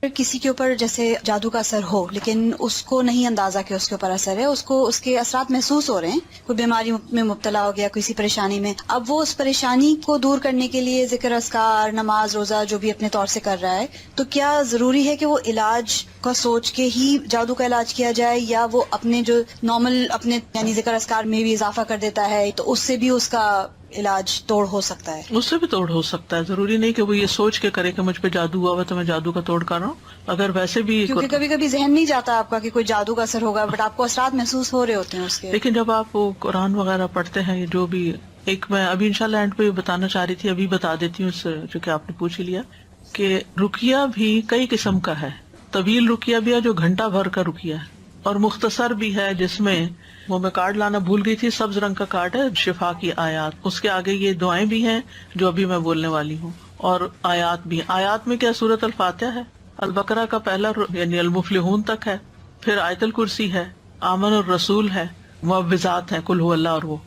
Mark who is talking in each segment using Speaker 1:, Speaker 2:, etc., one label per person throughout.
Speaker 1: کسی کے اوپر جیسے جادو کا اثر ہو لیکن اس کو نہیں اندازہ کہ اس کے اوپر اثر ہے، اس کو اس کے اثرات محسوس ہو رہے ہیں، کوئی بیماری میں مبتلا ہو گیا، کسی پریشانی میں، اب وہ اس پریشانی کو دور کرنے کے لیے ذکر اذکار، نماز، روزہ جو بھی اپنے طور سے کر رہا ہے، تو کیا ضروری ہے کہ وہ علاج کا سوچ کے ہی جادو کا علاج کیا جائے، یا وہ اپنے جو نارمل اپنے یعنی ذکر اذکار میں بھی اضافہ کر دیتا ہے تو اس سے بھی اس کا علاج توڑ ہو سکتا ہے؟
Speaker 2: اس سے بھی توڑ ہو سکتا ہے، ضروری نہیں کہ وہ یہ سوچ کے کرے کہ مجھ پہ جادو ہوا ہوا تو میں جادو کا توڑ کر رہا ہوں. اگر ویسے بھی
Speaker 1: کیونکہ کبھی کبھی ذہن نہیں جاتا آپ کا کہ کوئی جادو کا اثر ہوگا، بٹ آپ کو اثرات محسوس ہو رہے ہوتے ہیں اس کے.
Speaker 2: لیکن جب آپ وہ قرآن وغیرہ پڑھتے ہیں، جو بھی ایک میں ابھی انشاءاللہ اینڈ پہ بتانا چاہ رہی تھی، ابھی بتا دیتی ہوں، اس سے جو کہ آپ نے پوچھ ہی لیا، کہ رقیہ بھی کئی قسم کا ہے. طویل رقیہ بھی ہے جو گھنٹہ بھر کا رقیہ ہے، اور مختصر بھی ہے جس میں وہ میں کارڈ لانا بھول گئی تھی، سبز رنگ کا کارڈ ہے، شفا کی آیات، اس کے آگے یہ دعائیں بھی ہیں جو ابھی میں بولنے والی ہوں، اور آیات بھی. آیات میں کیا سورۃ الفاتحہ ہے، البقرہ کا پہلا یعنی المفلحون تک ہے، پھر آیت الکرسی ہے، آمن الرسول ہے، معوذات ہے، قل هو اللہ، اور وہ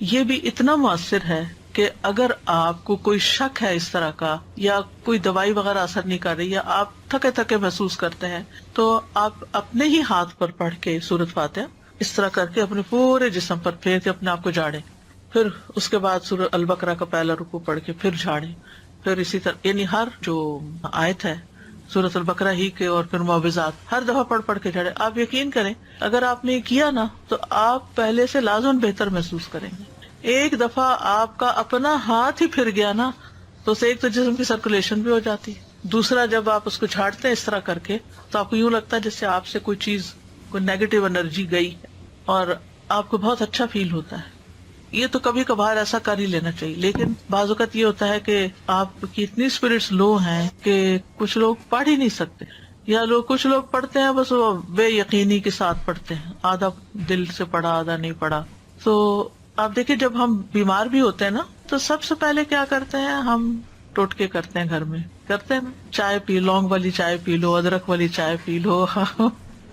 Speaker 2: یہ بھی اتنا مؤثر ہے کہ اگر آپ کو کوئی شک ہے اس طرح کا، یا کوئی دوائی وغیرہ اثر نہیں کر رہی، یا آپ تھکے تھکے محسوس کرتے ہیں، تو آپ اپنے ہی ہاتھ پر پڑھ کے سورۃ فاتحہ اس طرح کر کے اپنے پورے جسم پر پھیر کے اپنے آپ کو جھاڑیں، پھر اس کے بعد سورۃ البقرہ کا پہلا رکوع پڑھ کے پھر جھاڑیں، پھر اسی طرح یعنی ہر جو آیت ہے سورۃ البقرہ ہی کے، اور پھر معوذات ہر دفعہ پڑھ کے جھاڑیں. آپ یقین کریں اگر آپ نے کیا نا تو آپ پہلے سے لازماً بہتر محسوس کریں گے. ایک دفعہ آپ کا اپنا ہاتھ ہی پھر گیا نا تو اسے ایک تو جسم کی سرکولیشن بھی ہو جاتی، دوسرا جب آپ اس کو جھاڑتے ہیں اس طرح کر کے تو آپ کو یوں لگتا ہے جس سے آپ سے کوئی چیز، کوئی نیگیٹو انرجی گئی، اور آپ کو بہت اچھا فیل ہوتا ہے. یہ تو کبھی کبھار ایسا کر ہی لینا چاہیے، لیکن بعض اوقات یہ ہوتا ہے کہ آپ کی اتنی اسپرٹس لو ہیں کہ کچھ لوگ پڑھ ہی نہیں سکتے، یا کچھ لوگ پڑھتے ہیں بس وہ بے یقینی کے ساتھ پڑھتے ہیں، آدھا دل سے پڑھا آدھا نہیں پڑھا. تو آپ دیکھیں جب ہم بیمار بھی ہوتے ہیں نا تو سب سے پہلے کیا کرتے ہیں، ہم ٹوٹکے کرتے ہیں، گھر میں کرتے ہیں نا، چائے پی، لونگ والی چائے پی لو، ادرک والی چائے پی لو،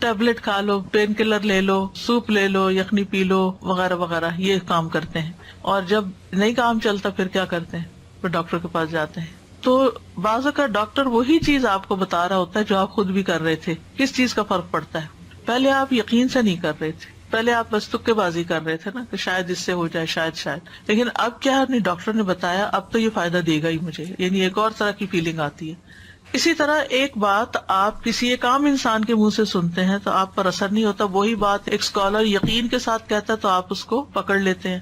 Speaker 2: ٹیبلٹ کھا لو، پین کلر لے لو، سوپ لے لو، یخنی پی لو، وغیرہ وغیرہ، یہ کام کرتے ہیں. اور جب نہیں کام چلتا پھر کیا کرتے ہیں، پھر ڈاکٹر کے پاس جاتے ہیں. تو بعض اوقات ڈاکٹر وہی چیز آپ کو بتا رہا ہوتا ہے جو آپ خود بھی کر رہے تھے. کس چیز کا فرق پڑتا ہے، پہلے آپ یقین سے نہیں کر رہے تھے، پہلے آپ بس تکے بازی کر رہے تھے نا کہ شاید اس سے ہو جائے، شاید، لیکن اب کیا نہیں، ڈاکٹر نے بتایا اب تو یہ فائدہ دے گا ہی مجھے، یعنی ایک اور طرح کی فیلنگ آتی ہے. اسی طرح ایک بات آپ کسی ایک عام انسان کے منہ سے سنتے ہیں تو آپ پر اثر نہیں ہوتا، وہی بات ایک اسکالر یقین کے ساتھ کہتا ہے تو آپ اس کو پکڑ لیتے ہیں.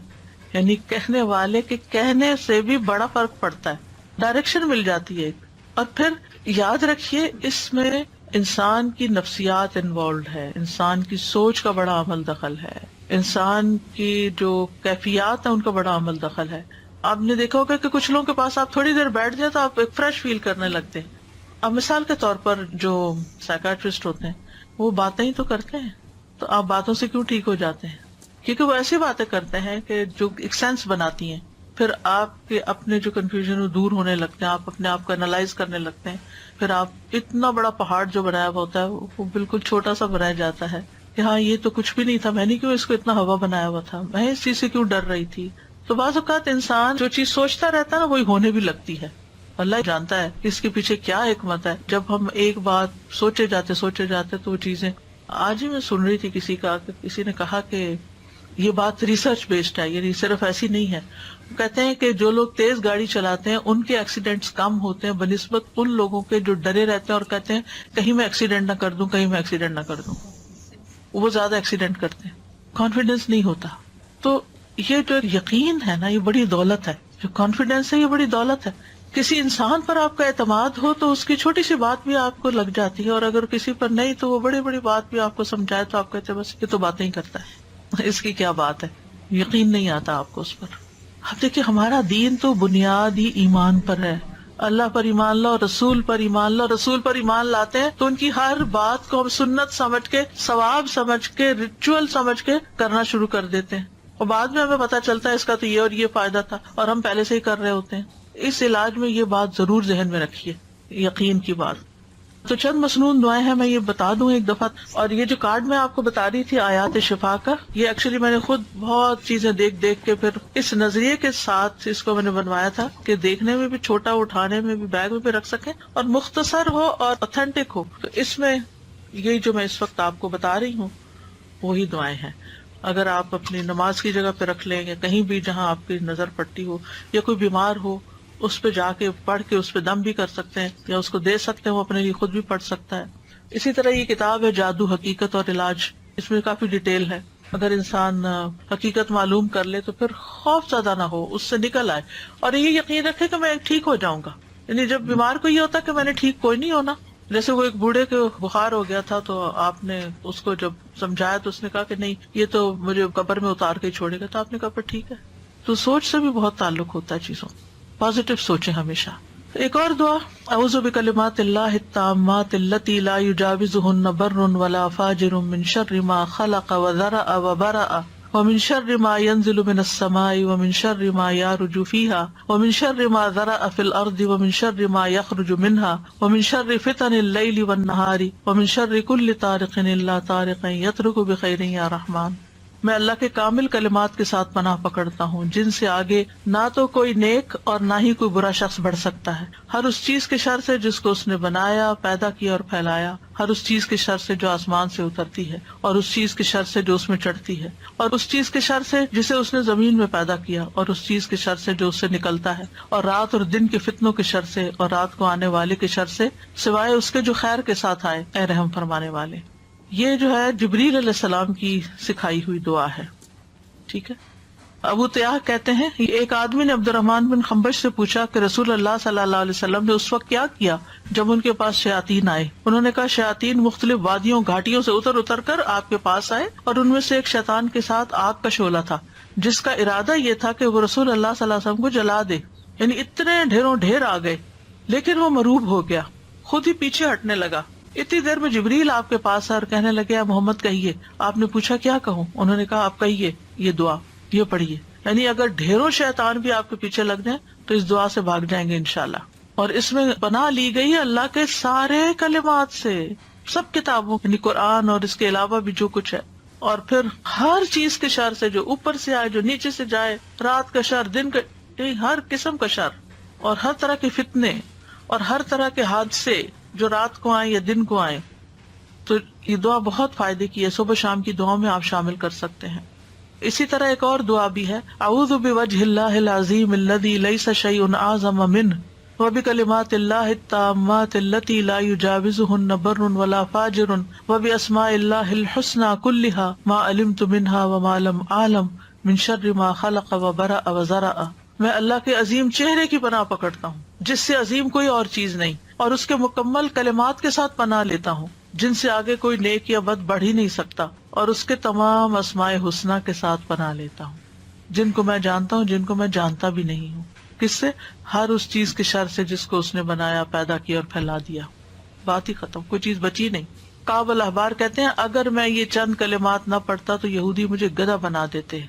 Speaker 2: یعنی کہنے والے کے کہنے سے بھی بڑا فرق پڑتا ہے، ڈائریکشن مل جاتی ہے ایک. اور پھر یاد رکھیے اس میں انسان کی نفسیات انوالوڈ ہے، انسان کی سوچ کا بڑا عمل دخل ہے، انسان کی جو کیفیات ہیں ان کا بڑا عمل دخل ہے. آپ نے دیکھا ہوگا کہ کچھ لوگوں کے پاس آپ تھوڑی دیر بیٹھ جائیں تو آپ ایک فریش فیل کرنے لگتے ہیں. اب مثال کے طور پر جو سائیکیٹرسٹ ہوتے ہیں وہ باتیں ہی تو کرتے ہیں، تو آپ باتوں سے کیوں ٹھیک ہو جاتے ہیں؟ کیونکہ وہ ایسی باتیں کرتے ہیں کہ جو ایک سینس بناتی ہیں، پھر آپ کے اپنے جو کنفیوژن وہ دور ہونے لگتے ہیں، آپ اپنے آپ کو انالائز کرنے لگتے ہیں، پھر آپ اتنا بڑا پہاڑ جو بنایا ہوا ہوتا ہے وہ بالکل چھوٹا سا بنایا جاتا ہے کہ ہاں یہ تو کچھ بھی نہیں تھا، میں نے کیوں اس کو اتنا ہوا بنایا ہوا تھا، میں اس چیز سے کیوں ڈر رہی تھی. تو بعض اوقات انسان جو چیز سوچتا رہتا ہے نا وہی ہونے بھی لگتی ہے. اللہ جانتا ہے اس کے پیچھے کیا حکمت ہے. جب ہم ایک بات سوچے جاتے تو وہ چیزیں. آج ہی میں سن رہی تھی کسی نے کہا کہ یہ بات ریسرچ بیسڈ ہے، یعنی صرف ایسی نہیں ہے. وہ کہتے ہیں کہ جو لوگ تیز گاڑی چلاتے ہیں ان کے ایکسیڈنٹس کم ہوتے ہیں بنسبت ان لوگوں کے جو ڈرے رہتے ہیں اور کہتے ہیں کہیں میں ایکسیڈنٹ نہ کر دوں. وہ زیادہ ایکسیڈنٹ کرتے ہیں، کانفیڈینس نہیں ہوتا. تو یہ جو یقین ہے نا یہ بڑی دولت ہے، جو کانفیڈینس ہے یہ بڑی دولت ہے. کسی انسان پر آپ کا اعتماد ہو تو اس کی چھوٹی سی بات بھی آپ کو لگ جاتی ہے، اور اگر کسی پر نہیں تو وہ بڑی بڑی بات بھی آپ کو سمجھائے تو آپ کہتے ہیں بس یہ تو باتیں ہی کرتا ہے، اس کی کیا بات ہے، یقین نہیں آتا آپ کو اس پر. اب دیکھیے ہمارا دین تو بنیاد ہی ایمان پر ہے. اللہ پر ایمان لاؤ، رسول پر ایمان لاؤ. رسول پر ایمان لاتے ہیں تو ان کی ہر بات کو ہم سنت سمجھ کے، ثواب سمجھ کے، ریچول سمجھ کے کرنا شروع کر دیتے ہیں، اور بعد میں ہمیں پتا چلتا ہے اس کا تو یہ اور یہ فائدہ تھا اور ہم پہلے سے ہی کر رہے ہوتے ہیں. اس علاج میں یہ بات ضرور ذہن میں رکھیے، یقین کی بات. تو چند مسنون دعائیں ہیں، میں یہ بتا دوں ایک دفعہ. اور یہ جو کارڈ میں آپ کو بتا رہی تھی آیات شفا کا، یہ ایکچولی میں نے خود بہت چیزیں دیکھ دیکھ کے پھر اس نظریے کے ساتھ اس کو میں نے بنوایا تھا کہ دیکھنے میں بھی چھوٹا، اٹھانے میں بھی، بیگ میں بھی رکھ سکیں، اور مختصر ہو اور اوتھینٹک ہو. تو اس میں یہی جو میں اس وقت آپ کو بتا رہی ہوں وہی دعائیں ہیں. اگر آپ اپنی نماز کی جگہ پہ رکھ لیں یا کہیں بھی جہاں آپ کی نظر پڑتی ہو، یا کوئی بیمار ہو اس پہ جا کے پڑھ کے اس پہ دم بھی کر سکتے ہیں، یا اس کو دے سکتے ہیں، وہ اپنے لیے خود بھی پڑھ سکتا ہے. اسی طرح یہ کتاب ہے جادو، حقیقت اور علاج. اس میں کافی ڈیٹیل ہے. اگر انسان حقیقت معلوم کر لے تو پھر خوف زیادہ نہ ہو، اس سے نکل آئے اور یہ یقین رکھے کہ میں ٹھیک ہو جاؤں گا. یعنی جب بیمار کو یہ ہوتا کہ میں نے ٹھیک کوئی نہیں ہونا. جیسے وہ ایک بوڑھے کے بخار ہو گیا تھا تو آپ نے اس کو جب سمجھایا تو اس نے کہا کہ نہیں یہ تو مجھے قبر میں اتار کے چھوڑے گا، تو آپ نے کہا پھر ٹھیک ہے. تو سوچ سے بھی بہت تعلق ہوتا ہے چیزوں، پازیٹیو سوچیں ہمیشہ. ایک اور دعا، اعوذ بکلمات اللہ التامات التی لا یجاوزہن بر ولا فاجر من شر ما خلق وذرأ وبرأ ومن شر ما ينزل من السماء ومن شر ما يعرج فيها ومن شر ما ذرأ في الأرض ومن شر ما يخرج منها ومن شر فتن الليل والنهار ومن شر كل طارق إلا طارق يطرق بخير يا رحمن. میں اللہ کے کامل کلمات کے ساتھ پناہ پکڑتا ہوں جن سے آگے نہ تو کوئی نیک اور نہ ہی کوئی برا شخص بڑھ سکتا ہے، ہر اس چیز کے شر سے جس کو اس نے بنایا، پیدا کیا اور پھیلایا، ہر اس چیز کے شر سے جو آسمان سے اترتی ہے، اور اس چیز کے شر سے جو اس میں چڑھتی ہے، اور اس چیز کے شر سے جسے اس نے زمین میں پیدا کیا، اور اس چیز کے شر سے جو اس سے نکلتا ہے، اور رات اور دن کے فتنوں کے شر سے، اور رات کو آنے والے کے شر سے، سوائے اس کے جو خیر کے ساتھ آئے، اے رحم فرمانے والے. یہ جو ہے جبریل علیہ السلام کی سکھائی ہوئی دعا ہے. ٹھیک ہے. ابو تیاح کہتے ہیں ایک آدمی نے عبد الرحمن بن خنبش سے پوچھا کہ رسول اللہ صلی اللہ علیہ وسلم نے اس وقت کیا کیا جب ان کے پاس شیاطین آئے. انہوں نے کہا شیاطین مختلف وادیوں گھاٹیوں سے اتر کر آپ کے پاس آئے، اور ان میں سے ایک شیطان کے ساتھ آگ کا شعلہ تھا جس کا ارادہ یہ تھا کہ وہ رسول اللہ صلی اللہ علیہ وسلم کو جلا دے. یعنی اتنے ڈھیروں ڈھیر آ گئے، لیکن وہ مروب ہو گیا، خود ہی پیچھے ہٹنے لگا. اتنی دیر میں جبریل آپ کے پاس آئے اور کہنے لگے اے محمد کہیے. آپ نے پوچھا کیا کہوں؟ انہوں نے کہا آپ کہیے یہ دعا، یہ پڑھیے. یعنی اگر ڈھیروں شیطان بھی آپ کے پیچھے لگ جائیں تو اس دعا سے بھاگ جائیں گے انشاءاللہ. اور اس میں پناہ لی گئی ہے اللہ کے سارے کلمات سے، سب کتابوں، یعنی قرآن اور اس کے علاوہ بھی جو کچھ ہے. اور پھر ہر چیز کے شر سے، جو اوپر سے آئے، جو نیچے سے جائے، رات کا شر، دن کا، یعنی ہر قسم کا شر، اور ہر طرح کے فتنے اور ہر طرح کے حادثے جو رات کو آئیں یا دن کو آئیں. تو یہ دعا بہت فائدے کی ہے، صبح شام کی دعاؤں میں آپ شامل کر سکتے ہیں. اسی طرح ایک اور دعا بھی ہے، اعوذ بوجہ اللہ العظیم الذی لیس شیء اعظم منہ وبکلمات اللہ التامات التی لا یجاوزہن بر ولا فاجر وباسماء اللہ الحسنى کلها ما علمت منها وما لم اعلم من شر ما خلق وبرأ وزرع. میں اللہ کے عظیم چہرے کی پناہ پکڑتا ہوں جس سے عظیم کوئی اور چیز نہیں، اور اس کے مکمل کلمات کے ساتھ پناہ لیتا ہوں جن سے آگے کوئی نیک یا بد بڑھ ہی نہیں سکتا، اور اس کے تمام اسماء حسنہ کے ساتھ پناہ لیتا ہوں جن کو میں جانتا ہوں، جن کو میں جانتا بھی نہیں ہوں. کس سے؟ ہر اس چیز کے شر سے جس کو اس نے بنایا، پیدا کیا اور پھیلا دیا. بات ہی ختم، کوئی چیز بچی نہیں. کعب الاحبار کہتے ہیں اگر میں یہ چند کلمات نہ پڑھتا تو یہودی مجھے گدھا بنا دیتے.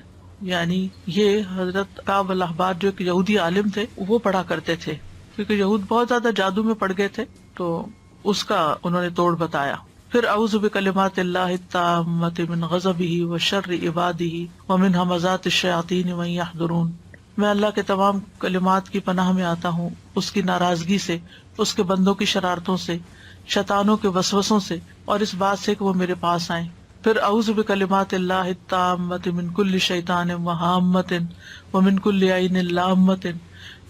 Speaker 2: یعنی یہ حضرت کعب الاحبار جو ایک یہودی عالم تھے وہ پڑھا کرتے تھے، کیونکہ یہود بہت زیادہ جادو میں پڑ گئے تھے تو اس کا انہوں نے توڑ بتایا. پھر اعوذ بکلمات اللہ التامات من غضبہ وشر عبادہ ومن ھمزات الشیاطین وان یحضرون. میں اللہ کے تمام کلمات کی پناہ میں آتا ہوں اس کی ناراضگی سے، اس کے بندوں کی شرارتوں سے، شیطانوں کے وسوسوں سے، اور اس بات سے کہ وہ میرے پاس آئیں. پھر اعوذ بکلمات اللہ التامات من کل شیطان وہامۃ ومن کل عین لامۃ.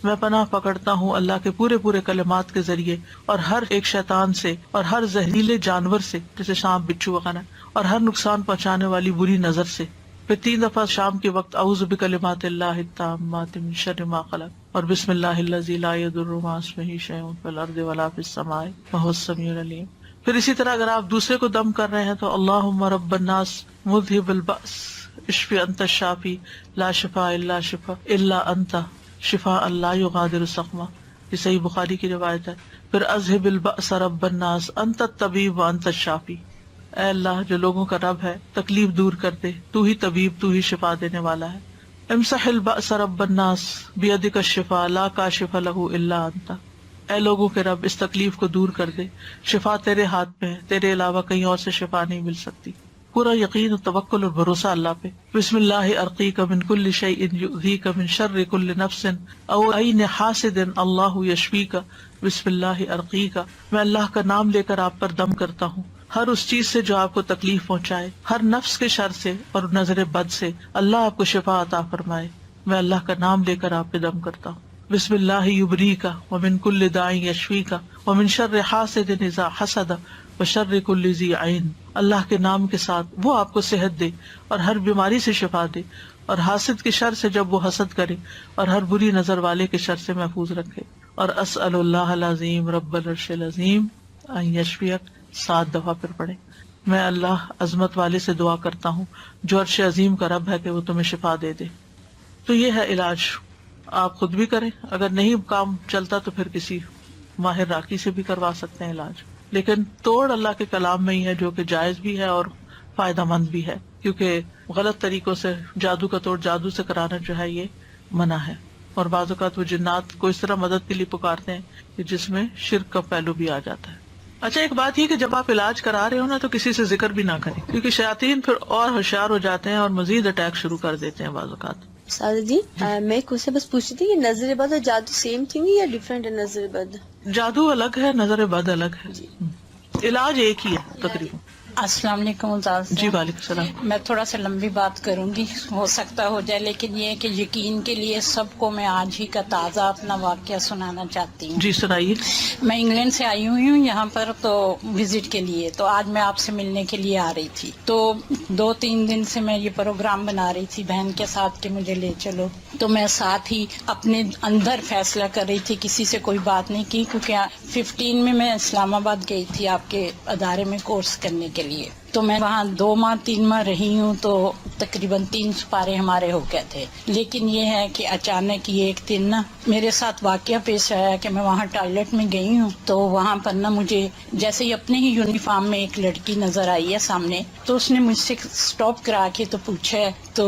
Speaker 2: میں پناہ پکڑتا ہوں اللہ کے پورے کلمات کے ذریعے اور ہر ایک شیطان سے اور ہر زہریلے جانور سے، جیسے سانپ، بچھو وغیرہ، اور ہر نقصان پہنچانے والی بری نظر سے. پھر 3 دفعہ شام کے وقت اعوذ بکلمات اللہ التامات من شر ما خلق، اور بسم اللہ الذی لا یضر مع اسمہ شیء فی الارض ولا فی السماء وہو السمیع العلیم. پھر اسی طرح اگر آپ دوسرے کو دم کر رہے ہیں تو اللہم رب الناس مذہب البأس اشفی انت الشافی لا شفاء الا شفاء الا انت شفاء لا یغادر سقما. یہ صحیح بخاری کی روایت ہے. پھر اذہب البأس رب الناس انت الطبیب وانت الشافی. اے اللہ جو لوگوں کا رب ہے، تکلیف دور کر دے، تو ہی طبیب، تو ہی شفا دینے والا ہے. امسح البأس رب الناس بیدک الشفاء لا کاشف لہ الا انت. اے لوگوں کے رب اس تکلیف کو دور کر دے، شفا تیرے ہاتھ میں ہے، تیرے علاوہ کہیں اور سے شفا نہیں مل سکتی. پورا یقین و توکل اور بھروسہ اللہ پہ. بسم اللہ ارقیک من کل شیء یؤذیک من شر کل نفس او عین حاسد اللہ یشفیک. بسم اللہ ارقیک، میں اللہ کا نام لے کر آپ پر دم کرتا ہوں ہر اس چیز سے جو آپ کو تکلیف پہنچائے، ہر نفس کے شر سے اور نظر بد سے، اللہ آپ کو شفا عطا فرمائے. میں اللہ کا نام لے کر آپ پہ دم کرتا ہوں. بسم اللہ یبریک ومن کل داء یشفیک ومن شر حاسد اذا حسد وشر کل ذی عین. اللہ کے نام کے ساتھ وہ آپ کو صحت دے اور ہر بیماری سے شفا دے، اور حاسد کے شر سے جب وہ حسد کرے، اور ہر بری نظر والے کے شر سے محفوظ رکھے. اور اسأل اللہ العظیم رب العرش العظیم ان یشفیک 7 دفعہ پھر پڑھے. میں اللہ عظمت والے سے دعا کرتا ہوں جو عرش عظیم کا رب ہے کہ وہ تمہیں شفا دے دے. تو یہ ہے علاج. آپ خود بھی کریں، اگر نہیں کام چلتا تو پھر کسی ماہر راقی سے بھی کروا سکتے ہیں علاج. لیکن توڑ اللہ کے کلام میں ہی ہے، جو کہ جائز بھی ہے اور فائدہ مند بھی ہے، کیونکہ غلط طریقوں سے جادو کا توڑ جادو سے کرانا جو ہے یہ منع ہے. اور بعض اوقات وہ جنات کو اس طرح مدد کے لیے پکارتے ہیں کہ جس میں شرک کا پہلو بھی آ جاتا ہے. اچھا، ایک بات یہ کہ جب آپ علاج کرا رہے ہو نا تو کسی سے ذکر بھی نہ کریں، کیونکہ شیاطین پھر اور ہوشیار ہو جاتے ہیں اور مزید اٹیک شروع کر دیتے ہیں بعض اوقات.
Speaker 3: سادہ جی میں ایک کوشچن بس پوچھ رہی تھی کہ نظر بد اور جادو سیم تھنگ یا ڈفرینٹ ہے؟ نظر بد
Speaker 2: جادو الگ ہے، نظر بد الگ ہے. علاج ایک ہی ہے تقریباً.
Speaker 4: السلام علیکم استاذ.
Speaker 2: جی وعلیکم السلام.
Speaker 4: میں تھوڑا سا لمبی بات کروں گی، ہو سکتا ہو جائے، لیکن یہ کہ یقین کے لیے سب کو میں آج ہی کا تازہ اپنا واقعہ سنانا چاہتی ہوں.
Speaker 2: جی سنائیے.
Speaker 4: میں انگلینڈ سے آئی ہوئی ہوں یہاں پر تو وزٹ کے لیے، تو آج میں آپ سے ملنے کے لیے آ رہی تھی. تو 2-3 دن سے میں یہ پروگرام بنا رہی تھی بہن کے ساتھ کہ مجھے لے چلو. تو میں ساتھ ہی اپنے اندر فیصلہ کر رہی تھی، کسی سے کوئی بات نہیں کی، کیونکہ 15 میں اسلام آباد گئی تھی آپ کے ادارے میں کورس کرنے کے لیے. تو میں وہاں 2-3 ماہ رہی ہوں، تو تقریباً 3 سپارے ہمارے ہو گئے تھے. لیکن یہ ہے کہ اچانک یہ ایک دن نا میرے ساتھ واقعہ پیش آیا کہ میں وہاں ٹوائلٹ میں گئی ہوں، تو وہاں پر نا مجھے جیسے ہی اپنے ہی یونیفارم میں ایک لڑکی نظر آئی ہے سامنے. تو اس نے مجھ سے سٹاپ کرا کے تو پوچھا، تو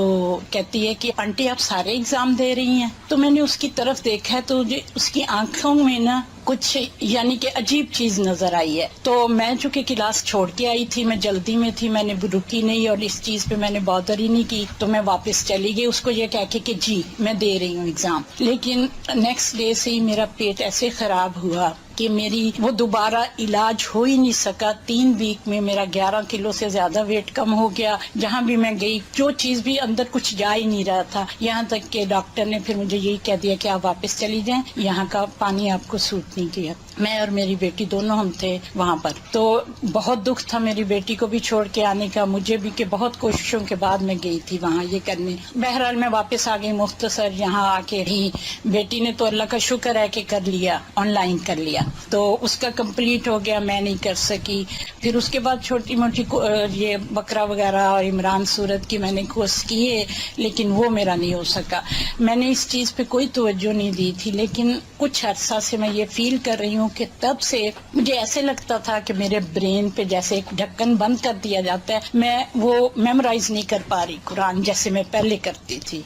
Speaker 4: کہتی ہے کہ آنٹی آپ سارے ایگزام دے رہی ہیں؟ تو میں نے اس کی طرف دیکھا تو اس کی آنکھوں میں نا کچھ یعنی کہ عجیب چیز نظر آئی ہے. تو میں چونکہ کلاس چھوڑ کے آئی تھی، میں جلدی میں تھی، میں نے رکی نہیں اور اس چیز پہ میں نے بادر ہی نہیں کی. تو میں واپس چلی گئی اس کو یہ کہہ کے کہ جی میں دے رہی ہوں ایگزام. لیکن نیکسٹ ڈے سے ہی میرا پیٹ ایسے خراب ہوا کہ میری وہ دوبارہ علاج ہو ہی نہیں سکا. 3 ویک میں میرا 11 کلو سے زیادہ ویٹ کم ہو گیا. جہاں بھی میں گئی جو چیز بھی اندر کچھ جا ہی نہیں رہا تھا. یہاں تک کہ ڈاکٹر نے پھر مجھے یہی کہہ دیا کہ آپ واپس چلی جائیں، یہاں کا پانی آپ کو سوٹ نہیں کیا. میں اور میری بیٹی دونوں ہم تھے وہاں پر. تو بہت دکھ تھا میری بیٹی کو بھی چھوڑ کے آنے کا، مجھے بھی، کہ بہت کوششوں کے بعد میں گئی تھی وہاں یہ کرنے. بہرحال میں واپس آ گئی مختصر. یہاں آ کے ہی بیٹی نے تو اللہ کا شکر ہے کہ کر لیا، آن لائن کر لیا، تو اس کا کمپلیٹ ہو گیا، میں نہیں کر سکی. پھر اس کے بعد چھوٹی موٹی یہ بقرہ وغیرہ اور عمران سورت کی میں نے کورس کیے، لیکن وہ میرا نہیں ہو سکا. میں نے اس چیز پہ کوئی توجہ نہیں دی تھی. لیکن کچھ عرصہ سے میں یہ فیل کر رہی ہوں کہ تب سے مجھے ایسے لگتا تھا کہ میرے برین پہ جیسے ایک ڈھکن بند کر دیا جاتا ہے، میں وہ میمورائز نہیں کر پا رہی قرآن جیسے میں پہلے کرتی تھی.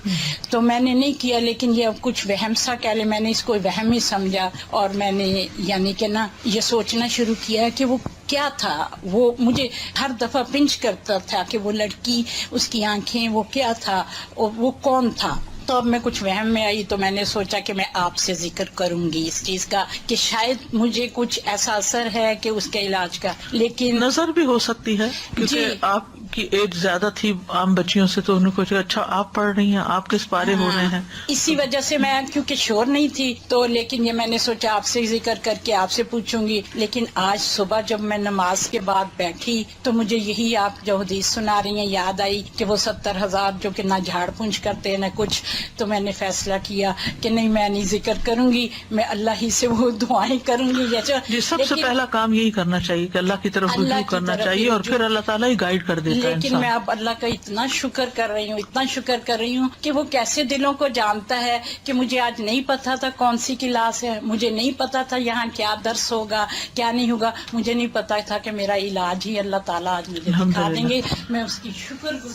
Speaker 4: تو میں نے نہیں کیا، لیکن یہ اب کچھ وہم سا کہہ لے، میں نے اس کو وہم ہی سمجھا اور میں نے یعنی کہ نا یہ سوچنا شروع کیا کہ وہ کیا تھا. وہ مجھے ہر دفعہ پنچ کرتا تھا کہ وہ لڑکی، اس کی آنکھیں، وہ کیا تھا اور وہ کون تھا. تو اب میں کچھ وہم میں آئی تو میں نے سوچا کہ میں آپ سے ذکر کروں گی اس چیز کا کہ شاید مجھے کچھ ایسا اثر ہے کہ اس کے علاج کا. لیکن
Speaker 2: نظر بھی ہو سکتی ہے کیونکہ آپ کی ایج زیادہ تھی عام بچیوں سے، تو انہوں کو اچھا آپ پڑھ رہی ہیں، آپ کس پارے ہو رہے ہیں،
Speaker 4: اسی وجہ سے میں کیونکہ شور نہیں تھی تو. لیکن یہ میں نے سوچا آپ سے ذکر کر کے آپ سے پوچھوں گی. لیکن آج صبح جب میں نماز کے بعد بیٹھی تو مجھے یہی آپ جو حدیث سنا رہی ہیں یاد آئی کہ وہ 70,000 جو کہ نہ جھاڑ پونچھ کرتے نہ کچھ. تو میں نے فیصلہ کیا کہ نہیں، میں نہیں ذکر کروں گی، میں اللہ ہی سے وہ دعائیں کروں گی.
Speaker 2: جی سب سے پہلا کام یہی کرنا چاہیے کہ اللہ کی طرف رجوع کرنا چاہیے اور پھر اللہ تعالیٰ ہی گائیڈ کر دیتا ہے.
Speaker 4: لیکن میں اب اللہ کا اتنا شکر کر رہی ہوں، اتنا شکر کر رہی ہوں کہ وہ کیسے دلوں کو جانتا ہے. کہ مجھے آج نہیں پتا تھا کون سی کلاس ہے، مجھے نہیں پتا تھا یہاں کیا درس ہوگا کیا نہیں ہوگا، مجھے نہیں پتا تھا کہ میرا علاج ہی اللہ تعالیٰ آج مجھے دکھا دیں گے. میں اس کی شکر